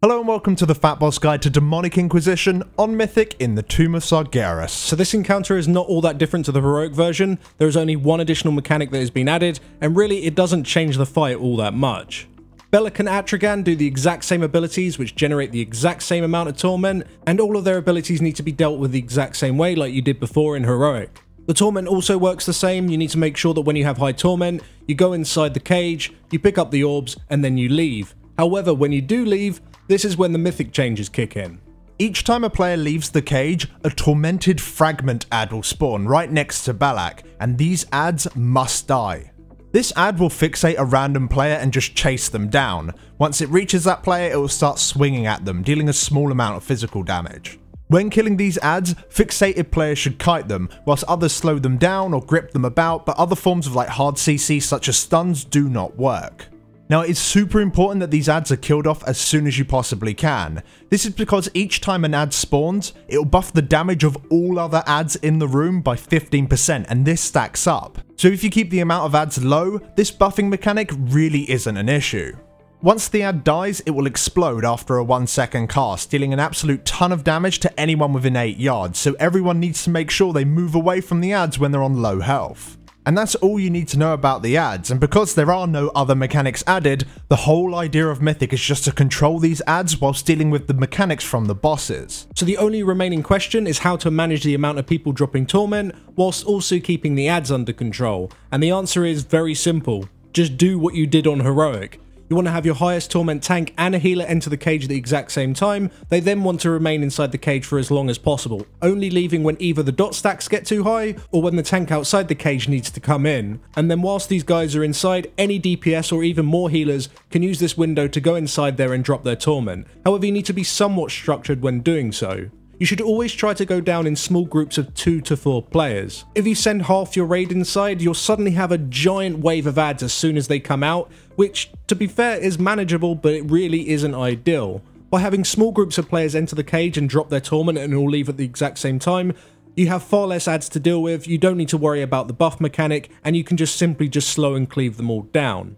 Hello and welcome to the FatBoss Guide to Demonic Inquisition on Mythic in the Tomb of Sargeras. So this encounter is not all that different to the heroic version. There is only one additional mechanic that has been added, and really it doesn't change the fight all that much. Bellic and Atragan do the exact same abilities which generate the exact same amount of torment, and all of their abilities need to be dealt with the exact same way like you did before in heroic. The torment also works the same. You need to make sure that when you have high torment, you go inside the cage, you pick up the orbs, and then you leave. However, when you do leave, this is when the mythic changes kick in. Each time a player leaves the cage, a tormented fragment ad will spawn right next to Bellic, and these ads must die. This ad will fixate a random player and just chase them down. Once it reaches that player, it will start swinging at them, dealing a small amount of physical damage. When killing these ads, fixated players should kite them, whilst others slow them down or grip them about, but other forms of hard CC such as stuns do not work. Now, it's super important that these ads are killed off as soon as you possibly can. This is because each time an ad spawns, it will buff the damage of all other ads in the room by 15%, and this stacks up. So if you keep the amount of ads low, this buffing mechanic really isn't an issue. Once the ad dies, it will explode after a 1-second cast, dealing an absolute ton of damage to anyone within 8 yards, so everyone needs to make sure they move away from the ads when they're on low health. And that's all you need to know about the ads, and because there are no other mechanics added, the whole idea of Mythic is just to control these ads whilst dealing with the mechanics from the bosses. So the only remaining question is how to manage the amount of people dropping torment, whilst also keeping the ads under control, and the answer is very simple. Just do what you did on heroic. You want to have your highest torment tank and a healer enter the cage at the exact same time. They then want to remain inside the cage for as long as possible, only leaving when either the dot stacks get too high or when the tank outside the cage needs to come in. And then whilst these guys are inside, any DPS or even more healers can use this window to go inside there and drop their torment. However, you need to be somewhat structured when doing so. You should always try to go down in small groups of 2 to 4 players. If you send half your raid inside, you'll suddenly have a giant wave of ads as soon as they come out, which, to be fair, is manageable, but it really isn't ideal. By having small groups of players enter the cage and drop their torment and all leave at the exact same time, you have far less ads to deal with, you don't need to worry about the buff mechanic, and you can just simply slow and cleave them all down.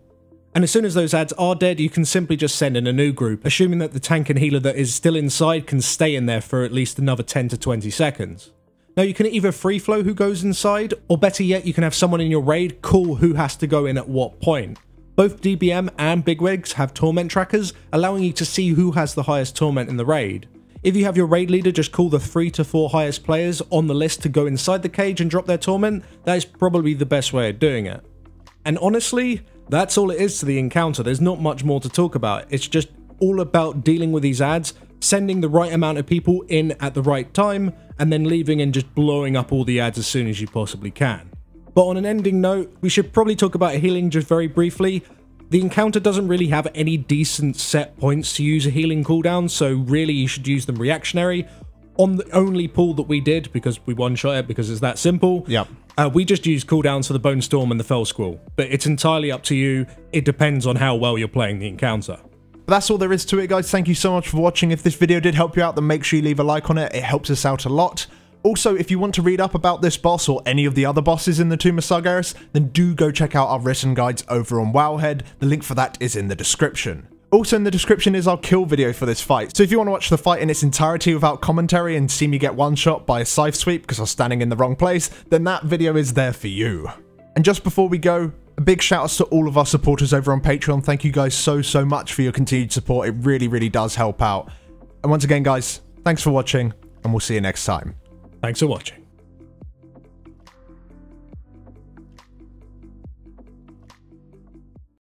And as soon as those ads are dead, you can simply just send in a new group, assuming that the tank and healer that is still inside can stay in there for at least another 10 to 20 seconds. Now you can either free flow who goes inside, or better yet, you can have someone in your raid call who has to go in at what point. Both DBM and Bigwigs have torment trackers, allowing you to see who has the highest torment in the raid. If you have your raid leader just call the 3 to 4 highest players on the list to go inside the cage and drop their torment, that is probably the best way of doing it. And honestly, that's all it is to the encounter. There's not much more to talk about. It's just all about dealing with these ads, sending the right amount of people in at the right time, and then leaving and just blowing up all the ads as soon as you possibly can. But on an ending note, we should probably talk about healing just very briefly. The encounter doesn't really have any decent set points to use a healing cooldown, so really you should use them reactionary. On the only pull that we did, because we one-shot it because it's that simple, Yep. We just use cooldowns for the Bone Storm and the Fell Squall, but it's entirely up to you. It depends on how well you're playing the encounter. But that's all there is to it, guys. Thank you so much for watching. If this video did help you out, then make sure you leave a like on it. It helps us out a lot. Also, if you want to read up about this boss or any of the other bosses in the Tomb of Sargeras, then do go check out our written guides over on Wowhead. The link for that is in the description. Also in the description is our kill video for this fight, so if you want to watch the fight in its entirety without commentary and see me get one shot by a scythe sweep because I was standing in the wrong place, then that video is there for you. And just before we go, a big shout out to all of our supporters over on Patreon. Thank you guys so much for your continued support. It really does help out. And once again guys, thanks for watching, and we'll see you next time. Thanks for watching.